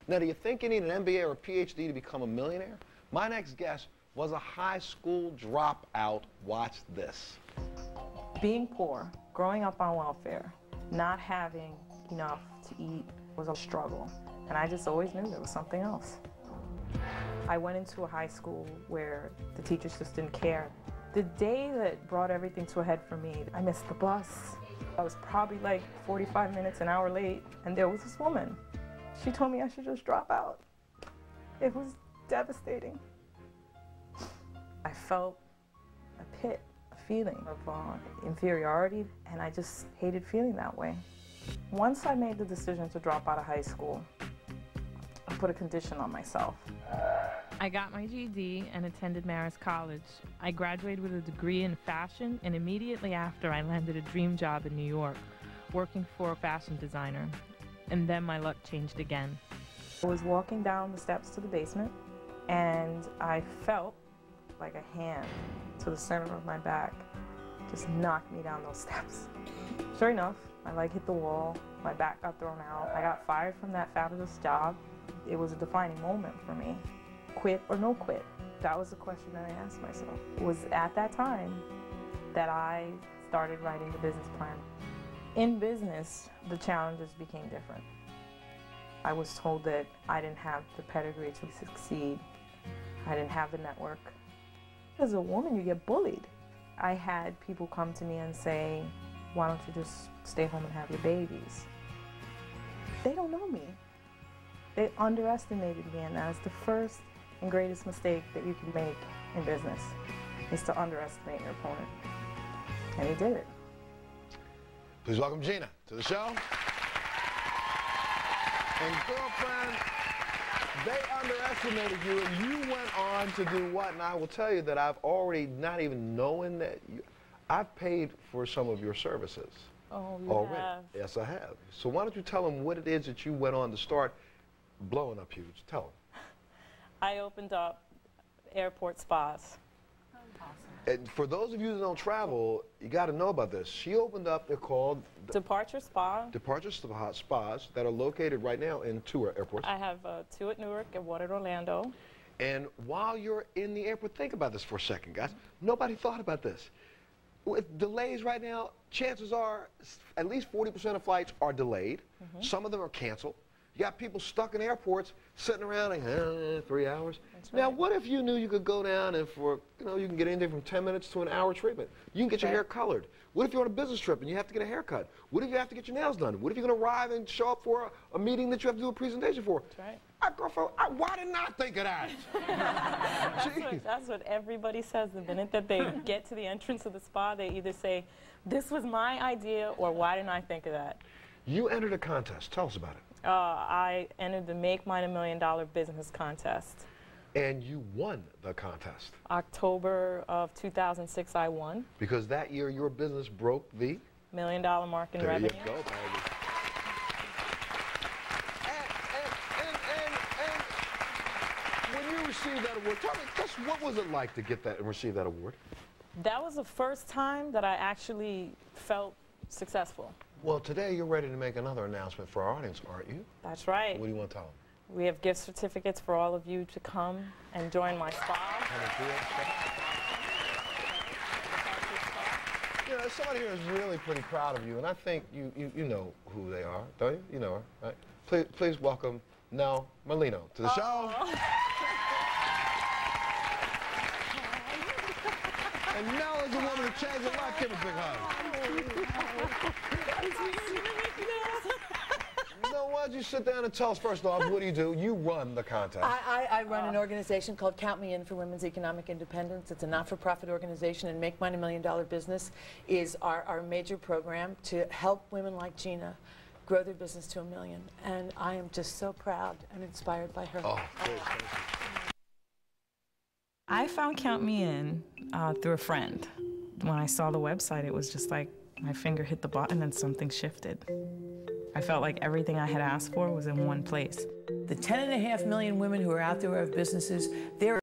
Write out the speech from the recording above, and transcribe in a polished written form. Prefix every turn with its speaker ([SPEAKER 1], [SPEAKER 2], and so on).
[SPEAKER 1] Now, do you think you need an MBA or a PhD to become a millionaire? My next guest was a high school dropout. Watch this.
[SPEAKER 2] Being poor, growing up on welfare, not having enough to eat was a struggle. And I just always knew there was something else. I went into a high school where the teachers just didn't care. The day that brought everything to a head for me, I missed the bus. I was probably like 45 minutes, an hour late, and there was this woman. She told me I should just drop out. It was devastating. I felt a pit, a feeling of inferiority, and I just hated feeling that way. Once I made the decision to drop out of high school, I put a condition on myself. I got my GED and attended Marist College. I graduated with a degree in fashion, and immediately after I landed a dream job in New York, working for a fashion designer. And then my luck changed again. I was walking down the steps to the basement, and I felt like a hand to the center of my back just knocked me down those steps. Sure enough, I hit the wall, my back got thrown out, I got fired from that fabulous job. It was a defining moment for me. Quit or no quit? That was the question that I asked myself. It was at that time that I started writing the business plan. In business, the challenges became different. I was told that I didn't have the pedigree to succeed. I didn't have the network. As a woman, you get bullied. I had people come to me and say, why don't you just stay home and have your babies? They don't know me. They underestimated me, and that's the first and greatest mistake that you can make in business, is to underestimate your opponent. And he did it.
[SPEAKER 1] Please welcome Gina to the show. And girlfriend, they underestimated you, and you went on to do what? And I will tell you that I've already, not even knowing that, I've paid for some of your services.
[SPEAKER 2] Oh, you
[SPEAKER 1] already.
[SPEAKER 2] have?
[SPEAKER 1] Yes, I have. So why don't you tell them what it is that you went on to start blowing up huge? Tell them.
[SPEAKER 2] I opened up airport spas.
[SPEAKER 1] And for those of you that don't travel, you got to know about this. She opened up, they're called
[SPEAKER 2] Departure Spa.
[SPEAKER 1] Departure Spas that are located right now in two airports.
[SPEAKER 2] I have two at Newark and one at Orlando.
[SPEAKER 1] And while you're in the airport, think about this for a second, guys. Nobody thought about this. With delays right now, chances are at least 40% of flights are delayed. Some of them are canceled. You got people stuck in airports, sitting around like, 3 hours.
[SPEAKER 2] That's
[SPEAKER 1] Now,
[SPEAKER 2] right.
[SPEAKER 1] what if you knew you could go down and for, you can get anything from 10 minutes to an hour treatment. You can get your hair colored. What if you're on a business trip and you have to get a haircut? What if you have to get your nails done? What if you're going to arrive and show up for a meeting that you have to do a presentation for?
[SPEAKER 2] That's right.
[SPEAKER 1] Girlfriend, why didn't I think of that?
[SPEAKER 2] That's what everybody says. The minute that they get to the entrance of the spa, they either say, this was my idea, or why didn't I think of that?
[SPEAKER 1] You entered a contest. Tell us about it.
[SPEAKER 2] I entered the Make Mine $1 Million business contest.
[SPEAKER 1] And you won the contest.
[SPEAKER 2] October of 2006, I won.
[SPEAKER 1] Because that year your business broke the
[SPEAKER 2] $1 million mark in revenue.
[SPEAKER 1] There you go, baby. And when you received that award, tell me, just what was it like to get that and receive that award?
[SPEAKER 2] That was the first time that I actually felt successful.
[SPEAKER 1] Well, today you're ready to make another announcement for our audience, aren't you?
[SPEAKER 2] That's right.
[SPEAKER 1] What do you want to tell them?
[SPEAKER 2] We have gift certificates for all of you to come and join my spa.
[SPEAKER 1] You know, somebody here is really pretty proud of you, and I think you know who they are, don't you? You know her, right? Please welcome Nell Merlino to the show. And Nell is the woman who changed your life. Give a big hug. No, why don't you sit down and tell us first off, what do? You run the contest.
[SPEAKER 3] I run an organization called Count Me In for Women's Economic Independence. It's a not-for-profit organization, and Make Mine $1 Million Business is our major program to help women like Gina grow their business to $1 million. And I am just so proud and inspired by her.
[SPEAKER 1] Oh, great.
[SPEAKER 2] I found Count Me In through a friend. When I saw the website, it was just like my finger hit the button and something shifted. I felt like everything I had asked for was in one place.
[SPEAKER 3] The 10.5 million women who are out there who have businesses, they're